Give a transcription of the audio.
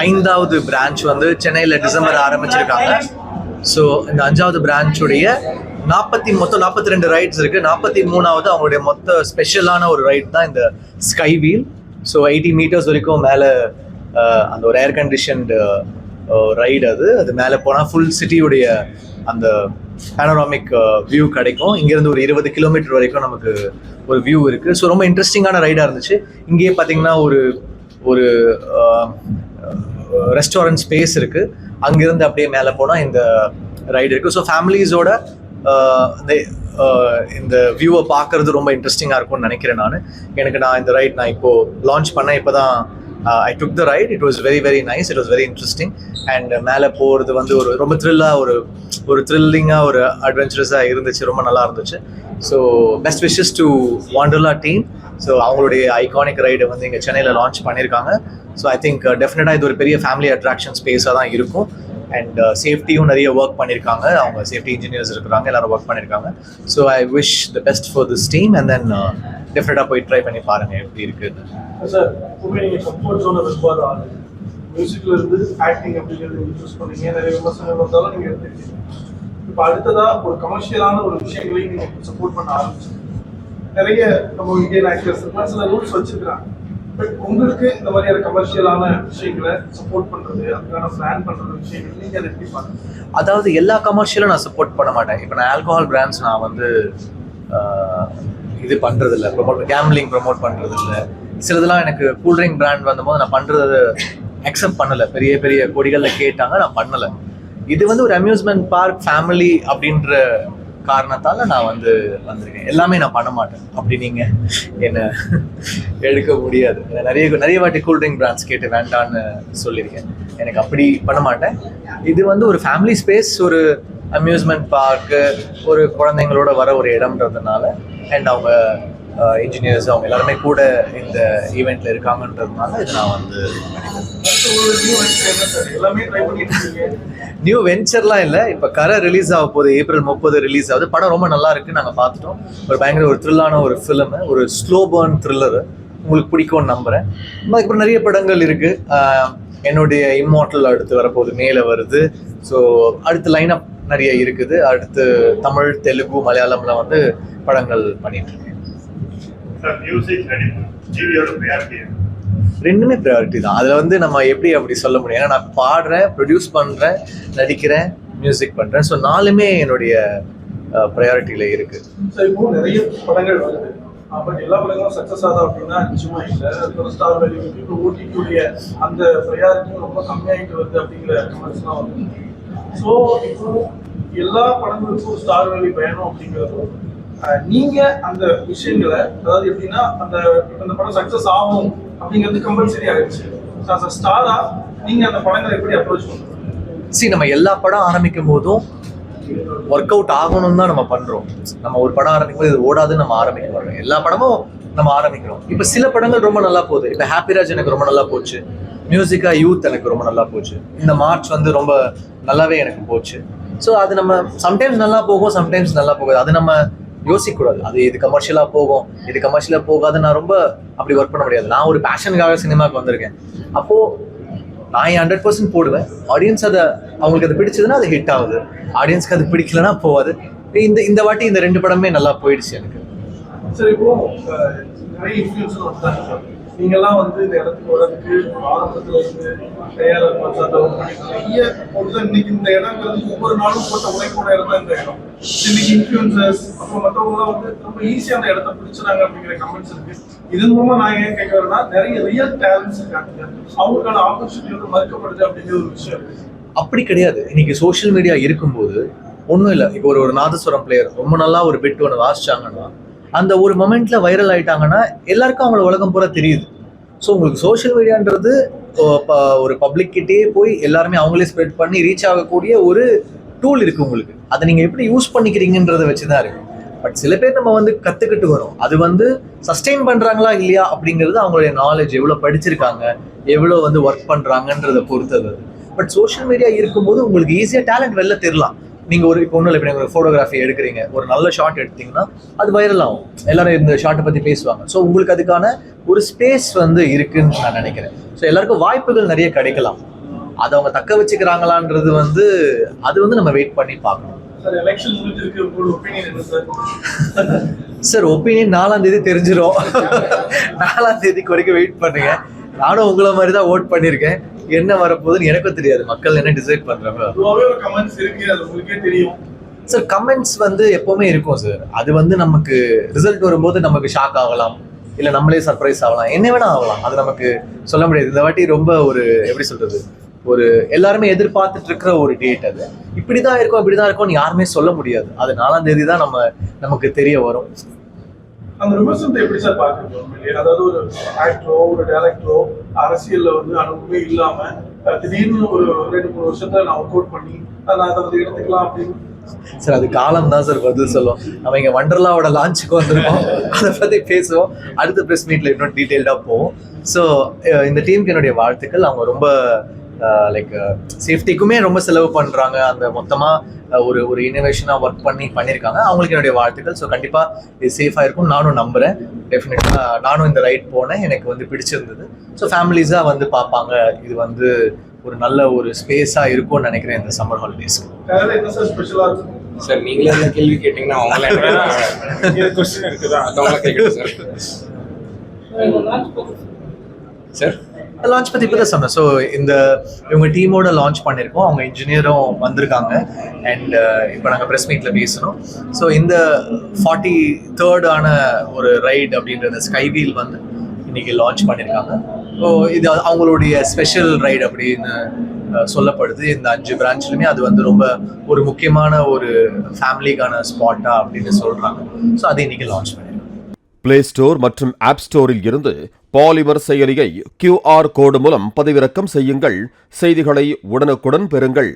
ஐந்தாவது பிரான்ச் வந்து சென்னையில் டிசம்பர் ஆரம்பிச்சிருக்காங்க. ஸோ இந்த அஞ்சாவது பிரான்ச்சுடைய மொத்தம் 42 ரைட்ஸ் இருக்குது. 43வது அவங்களுடைய மொத்த ஸ்பெஷலான ஒரு ரைட் தான் இந்த ஸ்கை வீல். ஸோ 80 மீட்டர்ஸ் வரைக்கும் மேலே அந்த ஒரு ஏர் கண்டிஷன்டு ரைடு. அது மேலே போனால் ஃபுல் சிட்டியுடைய அந்த பேனோராமிக் வியூ கிடைக்கும். இங்கேருந்து ஒரு 20 கிலோமீட்டர் வரைக்கும் நமக்கு ஒரு வியூ இருக்குது. ஸோ ரொம்ப இன்ட்ரெஸ்டிங்கான ரைடாக இருந்துச்சு. இங்கேயே பார்த்தீங்கன்னா ஒரு ரெஸ்டாரண்ட் ஸ்பேஸ் இருக்குது. அங்கேருந்து அப்படியே மேலே போனால் இந்த ரைடு இருக்குது. ஸோ ஃபேமிலிஸோட இந்த வியூவை பார்க்கறது ரொம்ப இன்ட்ரெஸ்டிங்காக இருக்கும்னு நினைக்கிறேன். நான் இந்த ரைட் இப்போது லான்ச் பண்ணேன். இப்போ தான் I took the ride. It was very, very nice. It was very interesting. And மேலே போகிறது வந்து ரொம்ப த்ரில்லாக ஒரு த்ரில்லிங்காக ஒரு அட்வென்ச்சரஸாக இருந்துச்சு. ரொம்ப நல்லா இருந்துச்சு. So best wishes to Wonderla team. So அவங்களுடைய ஐகானிக் ரைடை வந்து இங்கே சென்னையில் லான்ச் பண்ணியிருக்காங்க. ஸோ ஐ திங்க் டெஃபினட்டாக இது ஒரு பெரிய ஃபேமிலி அட்ராக்ஷன் ஸ்பேஸாக தான் இருக்கும். அண்ட் சேஃப்டியும் நிறைய ஒர்க் பண்ணியிருக்காங்க. அவங்க சேஃப்டி இன்ஜினியர்ஸ் இருக்கிறாங்க, எல்லாரும் ஒர்க் பண்ணியிருக்காங்க. So I wish the best for this team. And then டெஃபினட்டாக போய் ட்ரை பண்ணி பாருங்கள் எப்படி இருக்குது. சார், எப்பவுமே நீங்கள் கம்ஃபர்ட் ஜோனை விரும்பாத ஆள். மியூசிக்கில் இருந்து ஆக்டிங் அப்படிங்கிறது நீங்கள் சூஸ் பண்ணீங்க. நிறைய விமர்சனங்கள் வந்தாலும் நீங்கள் எடுத்துக்கிட்டீங்க. இப்போ அடுத்ததாக ஒரு கமர்ஷியலான ஒரு விஷயங்களையும் நீங்கள் சப்போர்ட் பண்ண ஆரம்பிச்சு. நிறைய நம்ம இந்தியன் ஆக்டர்ஸ் சில ரூல்ஸ் வச்சுருக்கிறாங்க. பட் உங்களுக்கு இந்த மாதிரியான கமர்ஷியலான விஷயங்களை சப்போர்ட் பண்ணுறது, அதுக்கான பிளான் பண்ணுற விஷயங்கள் நீங்கள் அதை எப்படி பண்ணுங்க? அதாவது எல்லா கமர்ஷியலும் நான் சப்போர்ட் பண்ண மாட்டேன். இப்போ நான் ஆல்கஹால் பிராண்ட்ஸ் நான் வந்து இது பண்ணுறதில்ல, கேம்லிங் ப்ரமோட் பண்ணுறதில்ல. சிலதெல்லாம் எனக்கு கூல்ட்ரிங்க் பிராண்ட் வந்தபோது நான் பண்ணுறது அக்செப்ட் பண்ணலை. பெரிய பெரிய கொடிகளில் கேட்டாங்க, நான் பண்ணலை. இது வந்து ஒரு அம்யூஸ்மெண்ட் பார்க் ஃபேமிலி அப்படின்ற காரணத்தால் நான் வந்திருக்கேன். எல்லாமே நான் பண்ண மாட்டேன். அப்படி நீங்கள் என்னை எடுக்க முடியாது. நிறைய வாட்டி கூல்ட்ரிங்க் பிராண்ட்ஸ் கேட்டு வேண்டான்னு சொல்லியிருக்கேன். எனக்கு அப்படி பண்ண மாட்டேன். இது வந்து ஒரு ஃபேமிலி ஸ்பேஸ், ஒரு அம்யூஸ்மெண்ட் பார்க்கு, ஒரு குழந்தைங்களோட வர ஒரு இடம்ன்றதுனால. அண்ட் அவங்க இன்ஜினியர்ஸ் அவங்க எல்லாருமே கூட இந்த ஈவெண்ட்டில் இருக்காங்கன்றதுனால இது நான் நியூ வெஞ்சர்லாம் இல்லை. இப்போ கரை ரிலீஸ் ஆக போகுது. April 30 ரிலீஸ் ஆகுது. படம் ரொம்ப நல்லா இருக்குது. நாங்கள் பார்த்துட்டோம். பயங்கர ஒரு த்ரில்லான ஒரு ஃபிலிமு, ஒரு ஸ்லோ பர்ன் த்ரில்லரு. உங்களுக்கு பிடிக்கும்னு நம்புகிறேன். அதுக்கப்புறம் நிறைய படங்கள் இருக்குது. என்னுடைய இம்மார்டல் அடுத்து வரப்போகுது, மேலே வருது. ஸோ அடுத்து லைனப் நிறைய இருக்குது. அடுத்து தமிழ், தெலுங்கு, மலையாளம்ல படங்கள் பண்ணிட்டு இருக்கேன். ரெண்டுமே ப்ரையாரிட்டி தான். அதில் நம்ம எப்படி அப்படி சொல்ல முடியும்? ஏன்னா நான் பாடுறேன், ப்ரொடியூஸ் பண்ணுறேன், நடிக்கிறேன், மியூசிக் பண்ணுறேன். ஸோ நாலுமே என்னுடைய ப்ரையாரிட்டியில் இருக்குது. ஸோ இப்போ நிறைய படங்கள் வருது. பட் எல்லா படங்களும் சக்ஸஸ் ஆகுது அப்படின்னா நிச்சயமா இல்லை. அதுக்கு ஸ்டார் வேல்யூ இப்போ ஓட்டிக்கூடிய அந்த ப்ரையாரிட்டியும் ரொம்ப கம்மியாகிட்டு வருது அப்படிங்கிற கமெண்ட்ஸ்லாம் வருது. ஸோ இப்போ எல்லா படங்களுக்கும் ஸ்டார் வேல்யூ வேணும் அப்படிங்கிறதும் நீங்க அந்த விஷயங்களை, அதாவது எப்படின்னா அந்த படம் சக்சஸ் ஆகும் அப்படிங்கிறது கம்பல்சரி ஆயிடுச்சு. ஸ்டாரா நீங்க அந்த படங்களை எப்படி அப்ரோச் பண்ணுறோம்? நம்ம எல்லா படம் ஆரம்பிக்கும் போதும் ஒர்க் அவுட் ஆகணும்னு தான் நம்ம பண்றோம். நம்ம ஒரு படம் ஆரம்பிக்கும் போது இது ஓடாதுன்னு நம்ம ஆரம்பிக்க மாட்டோம். எல்லா படமும் நம்ம ஆரம்பிக்கிறோம். இப்போ சில படங்கள் ரொம்ப நல்லா போகுது. இப்போ ஹாப்பிராஜ் எனக்கு ரொம்ப நல்லா போச்சு. மியூசிக்கா யூத் எனக்கு ரொம்ப நல்லா போச்சு. இந்த மார்ச் ரொம்ப நல்லாவே எனக்கு போச்சு. ஸோ அது நம்ம சம்டைம்ஸ் நல்லா போகும், சம்டைம்ஸ் நல்லா போகாது. அது நம்ம யோசிக்கக்கூடாது. அது இது கமர்ஷியலாக போகும், இது கமர்ஷியலாக போகாது. நான் ரொம்ப அப்படி ஒர்க் பண்ண முடியாது. நான் ஒரு பேஷனுக்காக சினிமாவுக்கு வந்திருக்கேன். அப்போது நான் 100% போடுவேன். ஆடியன்ஸ் அவங்களுக்கு அது பிடிச்சதுன்னா அது ஹிட் ஆகுது. ஆடியன்ஸ்க்கு அது பிடிக்கலன்னா போகாது. இந்த வாட்டி இந்த 2 படமே நல்லா போயிடுச்சு எனக்கு. சரி, இப்போ நிறைய இன்ஃப்ளூயன்ஸர் வந்தாங்க. நீங்கெல்லாம் இந்த இடத்துக்கு வரதுக்கு ஆரம்பத்துல இருந்து தயாராக நிறைய இன்னைக்கு இந்த இடங்கிறது ஒவ்வொரு நாளும் போட்ட உழைப்போட இடம் தான் இந்த இடம். இன்னைக்கு இன்ஃப்ளூயன்சர்ஸ் அப்புறம் மற்றவங்கலாம் ரொம்ப ஈஸியாக அந்த இடத்த பிடிச்சிடாங்க அப்படிங்கிற கமெண்ட்ஸ் இருக்கு. இதன் மூலமா நான் ஏன் கேட்க வரேன்னா, நிறைய ரியல் டேலண்ட்ஸ் இருக்காங்க, அவங்களுக்கான ஆப்பர்ச்சுனிட்டி மறுக்கப்படுது அப்படிங்கிற ஒரு விஷயம். அப்படி கிடையாது. இன்னைக்கு சோஷியல் மீடியா இருக்கும்போது ஒன்றும் இல்லை. இப்போ ஒரு நாதஸ்வரம் பிளேயர் ரொம்ப நல்லா ஒரு பிட் ஒன்று வாசிச்சாங்கன்னா அந்த ஒரு மொமெண்ட்ல வைரல் ஆயிட்டாங்கன்னா எல்லாருக்கும் அவங்கள உலகம் பூரா தெரியுது. ஸோ உங்களுக்கு சோஷியல் மீடியான்றது ஒரு பப்ளிக் கிட்டே போய் எல்லாருமே அவங்களே ஸ்ப்ரெட் பண்ணி ரீச் ஆகக்கூடிய ஒரு டூல் இருக்கு உங்களுக்கு. அதை நீங்க எப்படி யூஸ் பண்ணிக்கிறீங்கன்றத வச்சுதான் இருக்கு. பட் சில பேர் நம்ம கத்துக்கிட்டு வரோம். அது சஸ்டெயின் பண்றாங்களா இல்லையா அப்படிங்கிறது அவங்களுடைய நாலேஜ், எவ்வளவு படிச்சிருக்காங்க, எவ்வளவு ஒர்க் பண்றாங்கன்றத பொறுத்தது. பட் சோஷியல் மீடியா இருக்கும்போது உங்களுக்கு ஈஸியா டேலண்ட் வெளில தெரியலாம். நீங்கள் ஒரு இப்போ ஒன்றும் இல்லை, இப்போ நீங்கள் ஒரு ஃபோட்டோகிராஃபி எடுக்கிறீங்க, ஒரு நல்ல ஷாட் எடுத்தீங்கன்னா அது வைரல் ஆகும், எல்லாரும் இந்த ஷாட்டை பற்றி பேசுவாங்க. ஸோ உங்களுக்கு அதுக்கான ஒரு ஸ்பேஸ் வந்து இருக்குன்னு நான் நினைக்கிறேன். ஸோ எல்லாருக்கும் வாய்ப்புகள் நிறைய கிடைக்கலாம், அதை அவங்க தக்க வச்சுக்கிறாங்களான்றது வந்து அது வந்து நம்ம வெயிட் பண்ணி பார்க்கணும். சார் எலெக்ஷன் முடிஞ்சிருக்கு, உங்களோட ஒப்பீனியன் என்ன சார்? சார் ஒப்பீனியன் 4ஆம் தேதி தெரிஞ்சிடும். 4ஆம் தேதிக்கு வரைக்கும் வெயிட் பண்ணுங்க. நானும் உங்களை மாதிரி தான் ஓட் பண்ணியிருக்கேன். என்ன வரப்போகுதுன்னு எனக்கும் தெரியாது, மக்கள் என்ன டிசைட் பண்றாங்க. பொதுவாகவே ஒரு கமெண்ட்ஸ் இருக்கு, அது உங்களுக்கே தெரியும். சார் கமெண்ட்ஸ் வந்து எப்பவுமே இருக்கும் சார். அது வந்து நமக்கு ரிசல்ட் வரும்போது நமக்கு ஷாக் ஆகலாம், இல்லை நம்மளே சர்ப்ரைஸ் ஆகலாம், என்ன வேணா ஆகலாம். அது நமக்கு சொல்ல முடியாது. இந்த வாட்டி ரொம்ப ஒரு எப்படி சொல்றது, ஒரு எல்லாருமே எதிர்பார்த்துட்டு இருக்கிற ஒரு டேட். அது இப்படிதான் இருக்கும் இப்படிதான் இருக்கும்னு யாருமே சொல்ல முடியாது. அது 4ஆம் தேதி தான் நமக்கு தெரிய வரும். அந்த விமர்சனத்தை எப்படி சார் பாக்குறீங்க? அதாவது ஒரு ஆக்டரோ ஒரு டைரக்டரோ அரசியல்ல வந்து அனுபவமே இல்லாம திடீர்னு ஒரு 2-3 வருஷத்துல நான் ஒர்க் அவுட் பண்ணி நான் அதை வந்து எடுத்துக்கலாம் அப்படின்னு. சார் அது காலம் தான் சார் பதில் சொல்லும். நம்ம இங்க வண்டர்லாவோட லான்ச்சுக்கு வந்திருக்கோம், அதை பத்தி பேசுவோம். அடுத்த ப்ரெஸ் மீட்ல இன்னும் டீட்டெயில்டா போவோம். ஸோ இந்த டீமுக்கு என்னுடைய வாழ்த்துக்கள். அவங்க ரொம்ப லைக் சேஃப்டிக்குமே ரொம்ப செலவு பண்றாங்க. அந்த மொத்தமா ஒரு இனோவேஷனா ஒர்க் பண்ணியிருக்காங்க. அவங்களுக்கு என்னுடைய வாழ்த்துக்கள். ஸோ கண்டிப்பா இது சேஃபா இருக்கும் நானும் நம்புறேன். டெஃபினட்டா நானும் இந்த ரைட் போனேன், எனக்கு வந்து பிடிச்சிருந்தது. ஸோ ஃபேமிலிஸா வந்து பார்ப்பாங்க. இது வந்து ஒரு நல்ல ஒரு ஸ்பேஸா இருக்கும்னு நினைக்கிறேன் இந்த சம்மர் ஹாலிடேஸ்க்கு. என்ன சார் ஸ்பெஷலா இருக்கும் சார்? நீங்களே என்ன கேள்வி கேட்டீங்கன்னா அவங்கள கொஸ்டின் இருக்குதா, அதவங்கள கேட்கணும் சார். லான்ச் பத்தி இப்போ தான் சொன்னேன். ஸோ இவங்க டீமோட லான்ச் பண்ணியிருக்கோம். அவங்க இன்ஜினியரும் வந்திருக்காங்க. அண்ட் இப்போ நாங்கள் ப்ரெஸ் மீட்ல பேசணும். ஸோ இந்த 43rd ஒரு ரைடு அப்படின்றது ஸ்கைவீல் வந்து இன்னைக்கு லான்ச் பண்ணியிருக்காங்க. ஸோ இது அவங்களுடைய ஸ்பெஷல் ரைடு அப்படின்னு சொல்லப்படுது. இந்த 5 பிரான்ச்லுமே அது வந்து ரொம்ப ஒரு முக்கியமான ஒரு ஃபேமிலிக்கான ஸ்பாட்டா அப்படின்னு சொல்றாங்க. ஸோ அதை இன்னைக்கு லான்ச் பண்ணியிருக்காங்க. பிளே ஸ்டோர் மற்றும் ஆப் ஸ்டோரில் இருந்து பாலிமர் செயலியை QR கோடு மூலம் பதிவிறக்கம் செய்யுங்கள். செய்திகளை உடனுக்குடன் பெறுங்கள்.